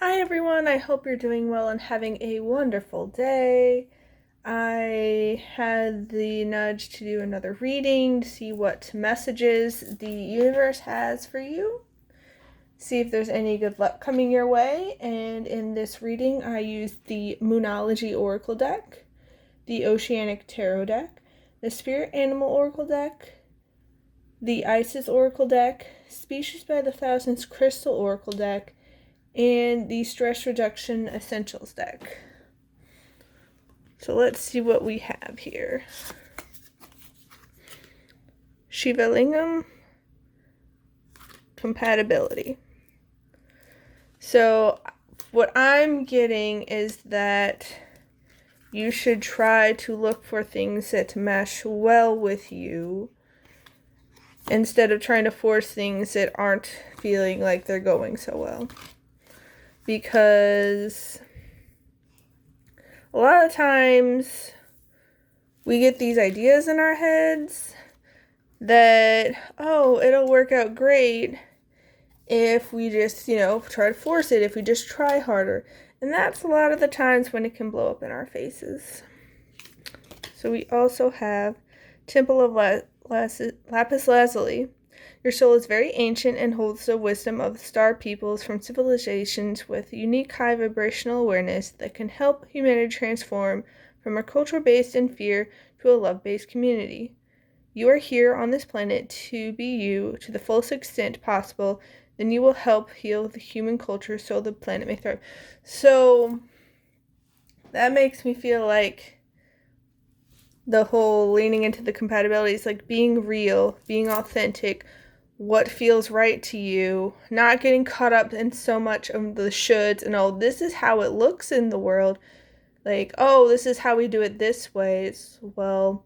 Hi everyone, I hope you're doing well and having a wonderful day. I had the nudge to do another reading to see what messages the universe has for you. See if there's any good luck coming your way. And in this reading, I used the Moonology Oracle deck, the Oceanic Tarot deck, the Spirit Animal Oracle deck, the Isis Oracle deck, Species by the Thousands Crystal Oracle deck, and the Stress Reduction Essentials deck. So let's see what we have here. Shiva Lingam, compatibility. So what I'm getting is that you should try to look for things that mesh well with you instead of trying to force things that aren't feeling like they're going so well. Because a lot of times we get these ideas in our heads that, it'll work out great if we just, try to force it, if we just try harder. And that's a lot of the times when it can blow up in our faces. So we also have Temple of Lapis Lazuli. Your soul is very ancient and holds the wisdom of star peoples from civilizations with unique high vibrational awareness that can help humanity transform from a culture based in fear to a love-based community. You are here on this planet to be you to the fullest extent possible, then you will help heal the human culture so the planet may thrive. So that makes me feel like the whole leaning into the compatibility is like being real, being authentic, what feels right to you, not getting caught up in so much of the shoulds and this is how it looks in the world. Like, this is how we do it this way. Well,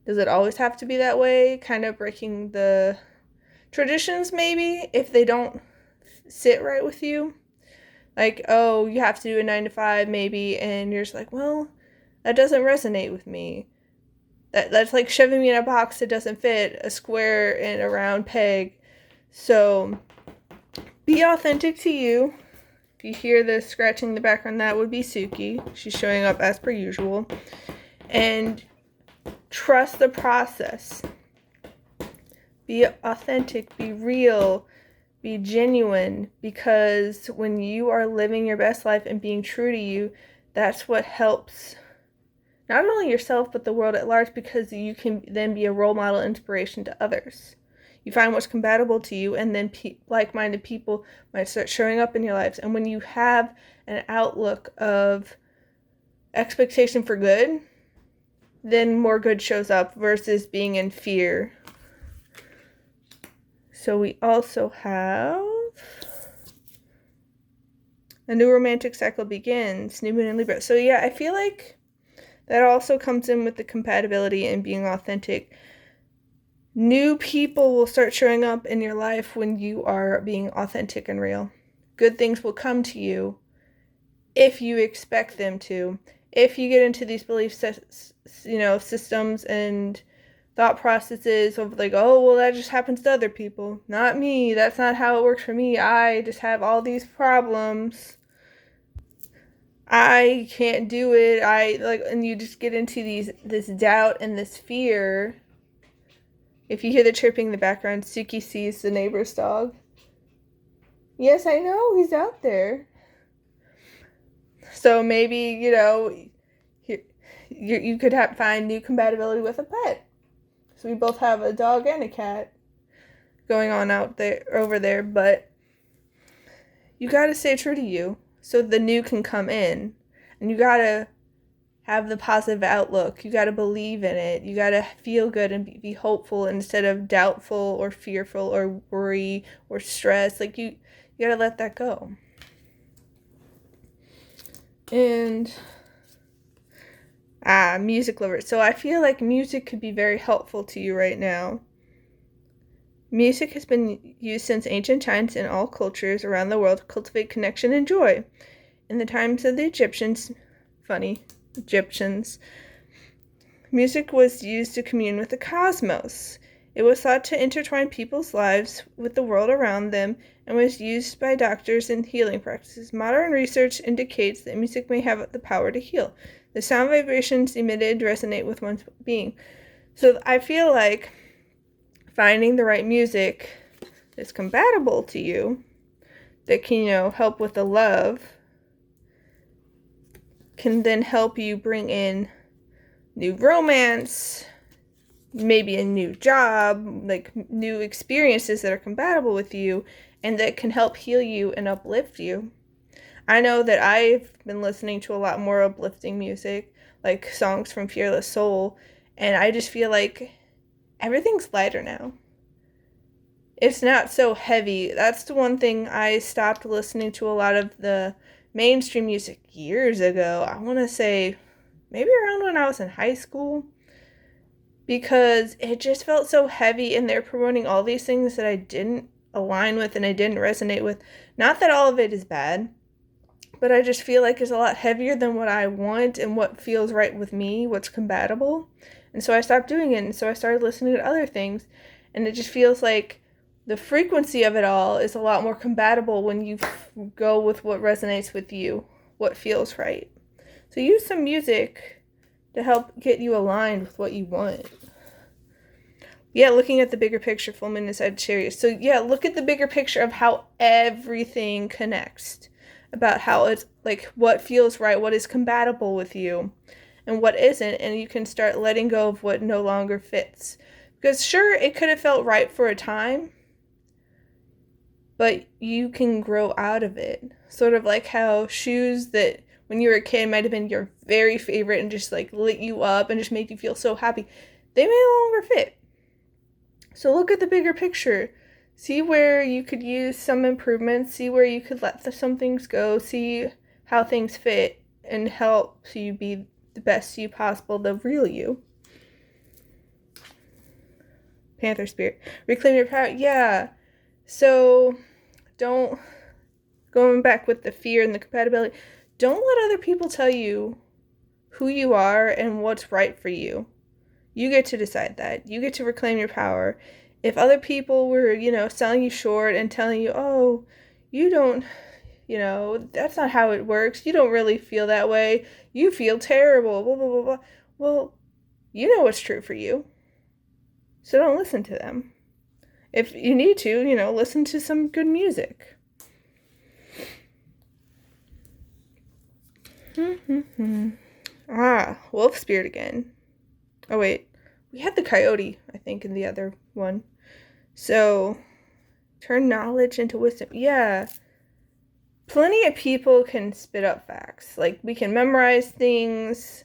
does it always have to be that way? Kind of breaking the traditions maybe if they don't sit right with you. Like, you have to do a 9 to 5 maybe, and you're just like, well, that doesn't resonate with me. That's like shoving me in a box that doesn't fit a square and a round peg. So be authentic to you. If you hear the scratching in the background, that would be Suki. She's showing up as per usual. And trust the process. Be authentic, be real, be genuine, because when you are living your best life and being true to you, that's what helps not only yourself, but the world at large, because you can then be a role model inspiration to others. You find what's compatible to you, and then like-minded people might start showing up in your lives. And when you have an outlook of expectation for good, then more good shows up versus being in fear. So we also have a new romantic cycle begins, new moon in Libra. So yeah, I feel like that also comes in with the compatibility and being authentic. New people will start showing up in your life when you are being authentic and real. Good things will come to you if you expect them to. If you get into these belief systems and thought processes of like, that just happens to other people. Not me. That's not how it works for me. I just have all these problems. I can't do it. And you just get into this doubt and this fear. If you hear the chirping in the background, Suki sees the neighbor's dog. Yes, I know, he's out there. So maybe, you could find new compatibility with a pet. So we both have a dog and a cat going on over there, but you gotta stay true to you so the new can come in. And you gotta have the positive outlook. You gotta believe in it. You gotta feel good and be hopeful instead of doubtful or fearful or worry or stress. Like you gotta let that go. And music lovers. So I feel like music could be very helpful to you right now. Music has been used since ancient times in all cultures around the world to cultivate connection and joy. In the times of the Egyptians, music was used to commune with the cosmos. It was thought to intertwine people's lives with the world around them and was used by doctors in healing practices. Modern research indicates that music may have the power to heal. The sound vibrations emitted resonate with one's being. So I feel like finding the right music that's compatible to you, that can, help with the love, can then help you bring in new romance, maybe a new job, like new experiences that are compatible with you and that can help heal you and uplift you. I know that I've been listening to a lot more uplifting music, like songs from Fearless Soul, and I just feel like everything's lighter now. It's not so heavy. That's the one thing I stopped listening to a lot of the mainstream music years ago. I want to say maybe around when I was in high school, because it just felt so heavy and they're promoting all these things that I didn't align with and I didn't resonate with. Not that all of it is bad, but I just feel like it's a lot heavier than what I want and what feels right with me, what's compatible. And so I stopped doing it, and so I started listening to other things, and it just feels like the frequency of it all is a lot more compatible when you go with what resonates with you, what feels right. So use some music to help get you aligned with what you want. Yeah, looking at the bigger picture, full moon inside Sagittarius. So yeah, look at the bigger picture of how everything connects, about how it's like what feels right, what is compatible with you, and what isn't, and you can start letting go of what no longer fits. Because sure, it could have felt right for a time, but you can grow out of it. Sort of like how shoes that when you were a kid might have been your very favorite and just like lit you up and just made you feel so happy, they may no longer fit. So look at the bigger picture. See where you could use some improvements, see where you could let some things go, see how things fit, and help you be the best you possible, the real you. Panther spirit. Reclaim your power. Yeah. So going back with the fear and the compatibility, don't let other people tell you who you are and what's right for you. You get to decide that. You get to reclaim your power. If other people were, selling you short and telling you, oh, you don't, that's not how it works. You don't really feel that way. You feel terrible, blah, blah, blah, blah. Well, you know what's true for you. So don't listen to them. If you need to, listen to some good music. Wolf spirit again. Oh, wait. We had the coyote, I think, in the other one. So, turn knowledge into wisdom. Yeah. Plenty of people can spit up facts. Like, we can memorize things.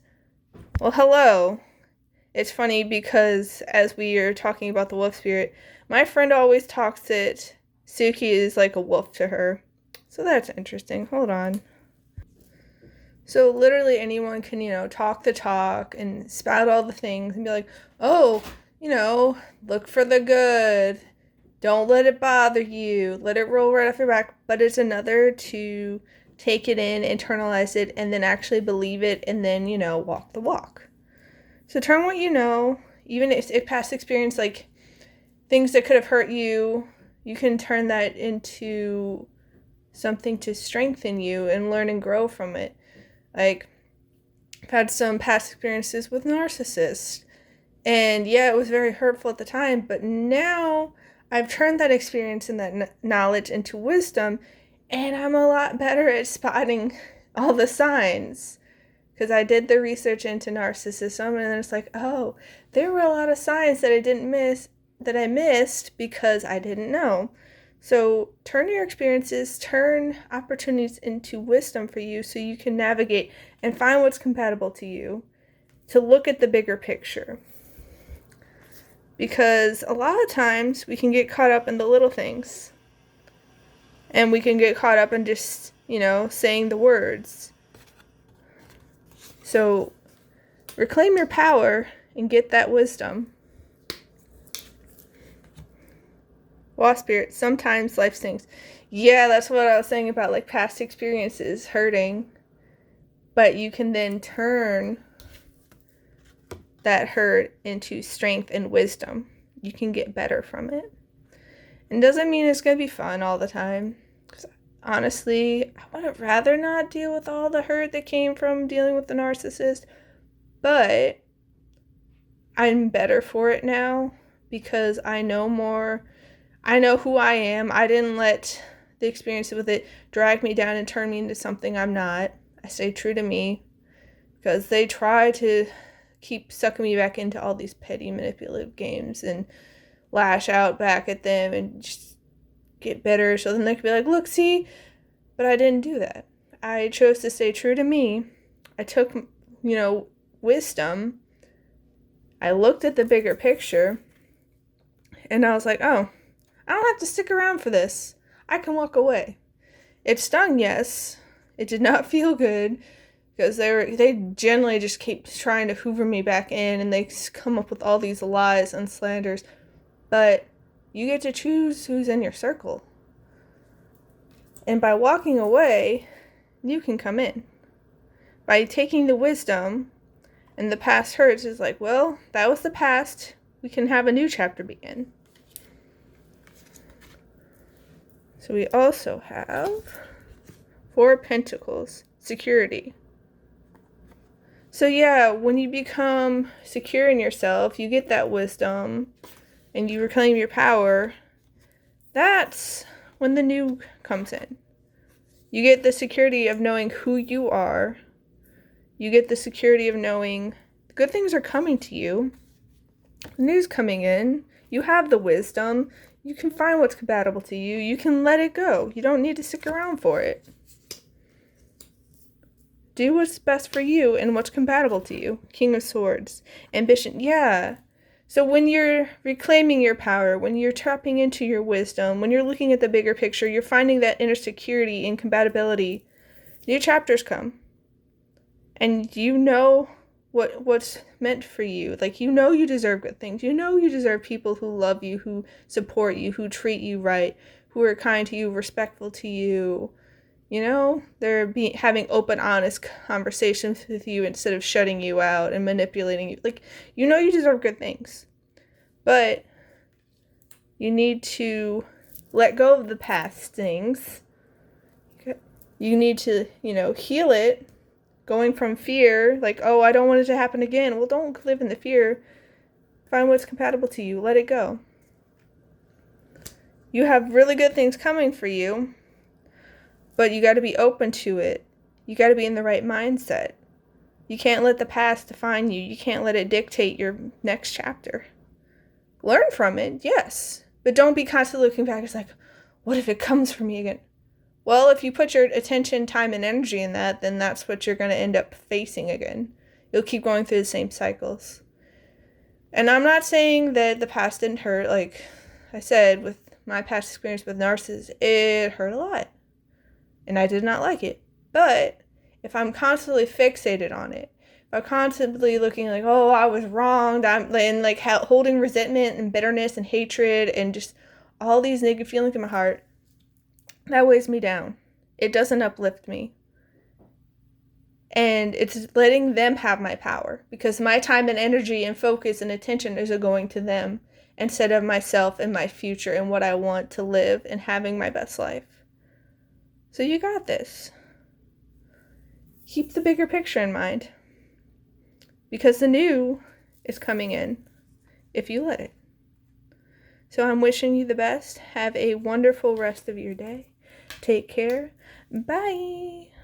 Well, hello. It's funny because as we are talking about the wolf spirit, my friend always talks it. Suki is like a wolf to her. So that's interesting. Hold on. So literally anyone can, talk the talk and spout all the things and be like, oh, look for the good. Don't let it bother you. Let it roll right off your back. But it's another to take it in, internalize it, and then actually believe it, and then, walk the walk. So turn what you know, even if past experience, like things that could have hurt you, you can turn that into something to strengthen you and learn and grow from it. Like, I've had some past experiences with narcissists, and yeah, it was very hurtful at the time, but now I've turned that experience and that knowledge into wisdom, and I'm a lot better at spotting all the signs, because I did the research into narcissism, and then it's like, oh, there were a lot of signs that I missed because I didn't know. So turn your experiences, turn opportunities into wisdom for you so you can navigate and find what's compatible to you, to look at the bigger picture. Because a lot of times we can get caught up in the little things. And we can get caught up in just, saying the words. So reclaim your power and get that wisdom. Wasp spirit, sometimes life stings. Yeah, that's what I was saying about like past experiences hurting. But you can then turn that hurt into strength and wisdom. You can get better from it. And doesn't mean it's going to be fun all the time. Because honestly, I would rather not deal with all the hurt that came from dealing with the narcissist. But I'm better for it now because I know more. I know who I am. I didn't let the experience with it drag me down and turn me into something I'm not. I stayed true to me because they try to keep sucking me back into all these petty manipulative games and lash out back at them and just get bitter so then they could be like, look, see? But I didn't do that. I chose to stay true to me. I took, wisdom. I looked at the bigger picture and I was like, oh, I don't have to stick around for this. I can walk away. It stung, yes. It did not feel good because they generally just keep trying to hoover me back in and they come up with all these lies and slanders. But you get to choose who's in your circle. And by walking away, you can come in. By taking the wisdom and the past hurts, is like, well, that was the past. We can have a new chapter begin. So we also have 4 of Pentacles, security. So yeah, when you become secure in yourself, you get that wisdom and you reclaim your power, that's when the new comes in. You get the security of knowing who you are. You get the security of knowing good things are coming to you. The new's coming in. You have the wisdom. You can find what's compatible to you. You can let it go. You don't need to stick around for it. Do what's best for you and what's compatible to you. King of Swords. Ambition. Yeah. So when you're reclaiming your power, when you're tapping into your wisdom, when you're looking at the bigger picture, you're finding that inner security and compatibility, new chapters come. And you know what's meant for you. Like, you know you deserve good things. You know you deserve people who love you, who support you, who treat you right, who are kind to you, respectful to you. You know, they're having open, honest conversations with you instead of shutting you out and manipulating you. Like, you know you deserve good things. But you need to let go of the past things. You need to, heal it. Going from fear, like, oh, I don't want it to happen again. Well, don't live in the fear. Find what's compatible to you. Let it go. You have really good things coming for you. But you got to be open to it. You got to be in the right mindset. You can't let the past define you. You can't let it dictate your next chapter. Learn from it, yes. But don't be constantly looking back. It's like, what if it comes for me again? Well, if you put your attention, time, and energy in that, then that's what you're going to end up facing again. You'll keep going through the same cycles. And I'm not saying that the past didn't hurt. Like I said, with my past experience with narcissists, it hurt a lot. And I did not like it. But if I'm constantly fixated on it, if I'm constantly looking like, oh, I was wronged, and like holding resentment and bitterness and hatred and just all these negative feelings in my heart, that weighs me down. It doesn't uplift me. And it's letting them have my power because my time and energy and focus and attention is going to them instead of myself and my future and what I want to live and having my best life. So you got this. Keep the bigger picture in mind because the new is coming in if you let it. So I'm wishing you the best. Have a wonderful rest of your day. Take care. Bye.